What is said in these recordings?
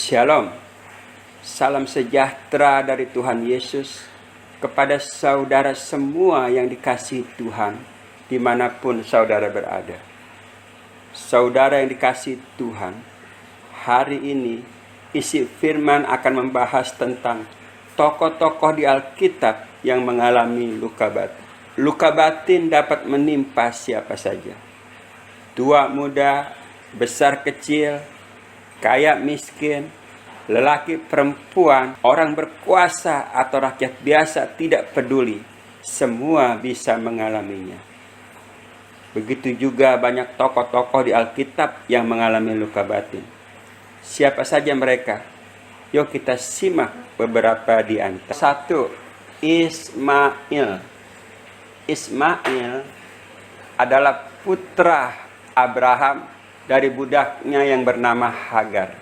Shalom, salam sejahtera dari Tuhan Yesus kepada saudara semua yang dikasihi Tuhan dimanapun saudara berada. Saudara yang dikasihi Tuhan, hari ini isi firman akan membahas tentang tokoh-tokoh di Alkitab yang mengalami luka batin. Luka batin dapat menimpa siapa saja, tua muda, besar kecil, kaya miskin, lelaki perempuan, orang berkuasa atau rakyat biasa, tidak peduli, semua bisa mengalaminya. Begitu juga banyak tokoh-tokoh di Alkitab yang mengalami luka batin. Siapa saja mereka? Yuk kita simak beberapa di antara. 1. Ismail. Ismail adalah putra Abraham dari budaknya yang bernama Hagar.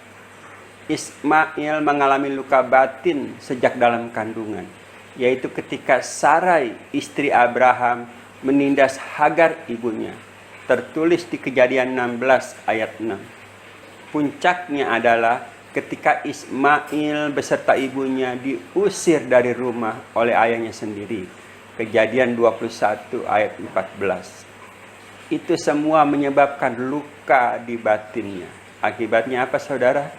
Ismail mengalami luka batin sejak dalam kandungan, yaitu ketika Sarai, istri Abraham, menindas Hagar ibunya. Tertulis di Kejadian 16 ayat 6. Puncaknya adalah ketika Ismail beserta ibunya diusir dari rumah oleh ayahnya sendiri. Kejadian 21 ayat 14. Itu semua menyebabkan luka di batinnya. Akibatnya apa, saudara?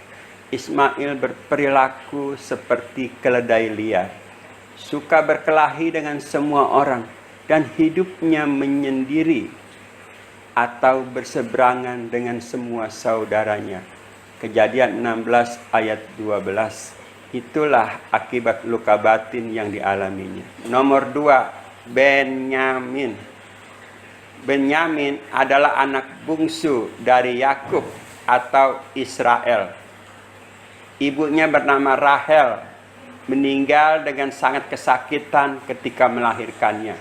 Ismail berperilaku seperti keledai liar, suka berkelahi dengan semua orang, dan hidupnya menyendiri atau berseberangan dengan semua saudaranya. Kejadian 16 ayat 12. Itulah akibat luka batin yang dialaminya. Nomor 2, Benyamin. Benyamin adalah anak bungsu dari Yakub atau Israel. Ibunya bernama Rahel, meninggal dengan sangat kesakitan ketika melahirkannya.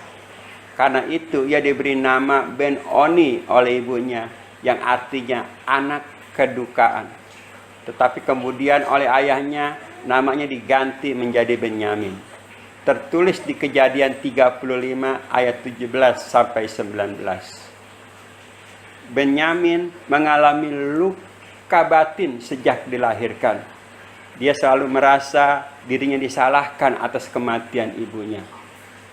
Karena itu ia diberi nama Ben-Oni oleh ibunya, yang artinya anak kedukaan. Tetapi kemudian oleh ayahnya namanya diganti menjadi Benyamin. Tertulis di Kejadian 35 ayat 17 sampai 19. Benyamin mengalami luka batin sejak dilahirkan. Dia selalu merasa dirinya disalahkan atas kematian ibunya.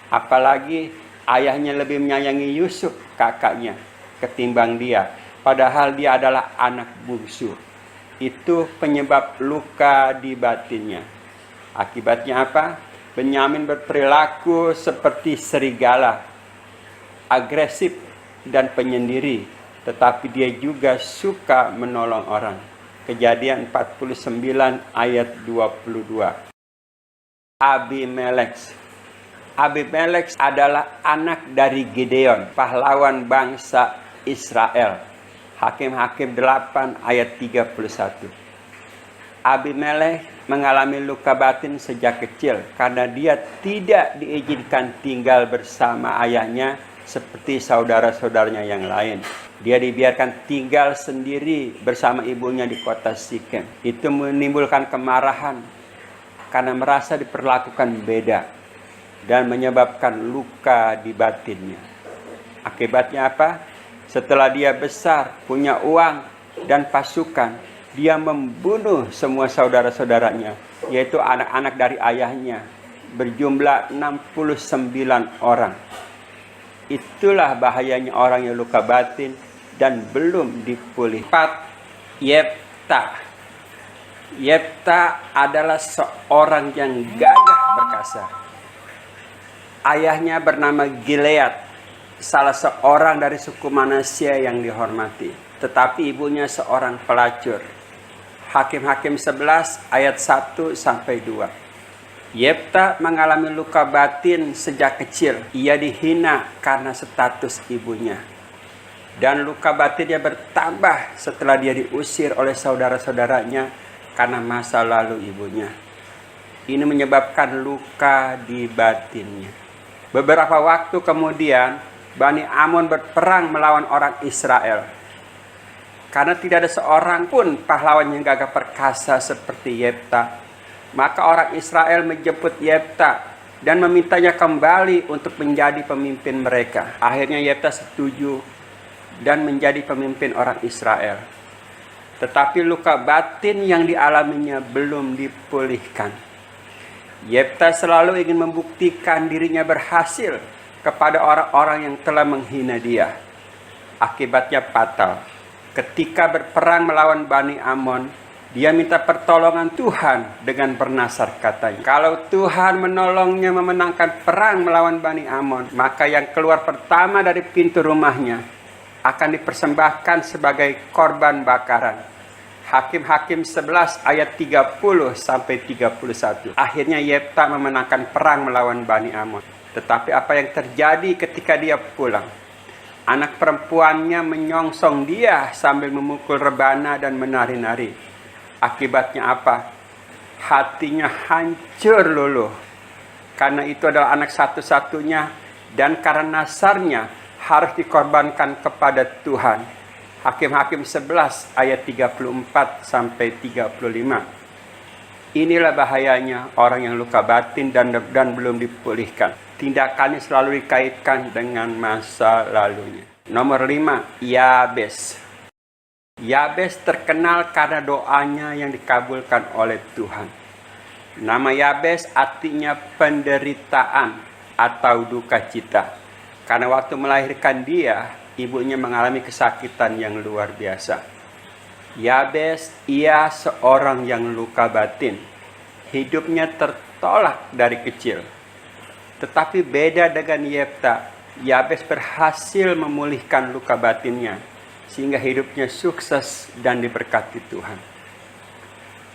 Apalagi ayahnya lebih menyayangi Yusuf, kakaknya, ketimbang dia. Padahal dia adalah anak bungsu. Itu penyebab luka di batinnya. Akibatnya apa? Benyamin berperilaku seperti serigala, agresif dan penyendiri, tetapi dia juga suka menolong orang. Kejadian 49 ayat 22. Abimelek. Abimelek adalah anak dari Gideon, pahlawan bangsa Israel. Hakim-Hakim 8 ayat 31. Abimelek mengalami luka batin sejak kecil karena dia tidak diizinkan tinggal bersama ayahnya seperti saudara-saudaranya yang lain. Dia dibiarkan tinggal sendiri bersama ibunya di kota Sikem. Itu menimbulkan kemarahan karena merasa diperlakukan beda dan menyebabkan luka di batinnya. Akibatnya apa? Setelah dia besar, punya uang dan pasukan, dia membunuh semua saudara-saudaranya, yaitu anak-anak dari ayahnya, berjumlah 69 orang. Itulah bahayanya orang yang luka batin dan belum dipulih. 4. Yefta. Yefta adalah seorang yang gagah perkasa. Ayahnya bernama Gilead, salah seorang dari suku Manasye yang dihormati, tetapi ibunya seorang pelacur. Hakim-Hakim 11 ayat 1 sampai 2. Yefta mengalami luka batin sejak kecil. Ia dihina karena status ibunya. Dan luka batinnya bertambah setelah dia diusir oleh saudara-saudaranya karena masa lalu ibunya. Ini menyebabkan luka di batinnya. Beberapa waktu kemudian, Bani Amon berperang melawan orang Israel. Karena tidak ada seorang pun pahlawan yang gagah perkasa seperti Yefta, maka orang Israel menjemput Yefta dan memintanya kembali untuk menjadi pemimpin mereka. Akhirnya Yefta setuju dan menjadi pemimpin orang Israel. tetapi luka batin yang dialaminya belum dipulihkan. Yefta selalu ingin membuktikan dirinya berhasil kepada orang-orang yang telah menghina dia. Akibatnya fatal. Ketika berperang melawan Bani Amon, dia minta pertolongan Tuhan dengan bernasar katanya, kalau Tuhan menolongnya memenangkan perang melawan Bani Amon, maka yang keluar pertama dari pintu rumahnya akan dipersembahkan sebagai korban bakaran. Hakim-Hakim 11 ayat 30 sampai 31. Akhirnya Yefta memenangkan perang melawan Bani Amon. Tetapi apa yang terjadi ketika dia pulang? Anak perempuannya menyongsong dia sambil memukul rebana dan menari-nari. Akibatnya apa? Hatinya hancur luluh. Karena itu adalah anak satu-satunya dan karena nasarnya harus dikorbankan kepada Tuhan. Hakim-Hakim 11 ayat 34 sampai 35. Inilah bahayanya orang yang luka batin dan belum dipulihkan. Tindakannya selalu dikaitkan dengan masa lalunya. Nomor 5, Yabes. Yabes terkenal karena doanya yang dikabulkan oleh Tuhan. Nama Yabes artinya penderitaan atau duka cita. Karena waktu melahirkan dia, ibunya mengalami kesakitan yang luar biasa. Yabes, ia seorang yang luka batin. Hidupnya tertolak dari kecil. Tetapi beda dengan Yefta, Yabes berhasil memulihkan luka batinnya, sehingga hidupnya sukses dan diberkati Tuhan.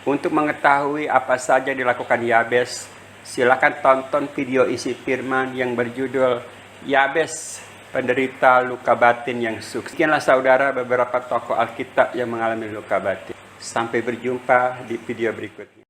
Untuk mengetahui apa saja dilakukan Yabes, silakan tonton video isi firman yang berjudul Yabes, penderita luka batin yang sukses. Sekianlah saudara beberapa tokoh Alkitab yang mengalami luka batin. Sampai berjumpa di video berikutnya.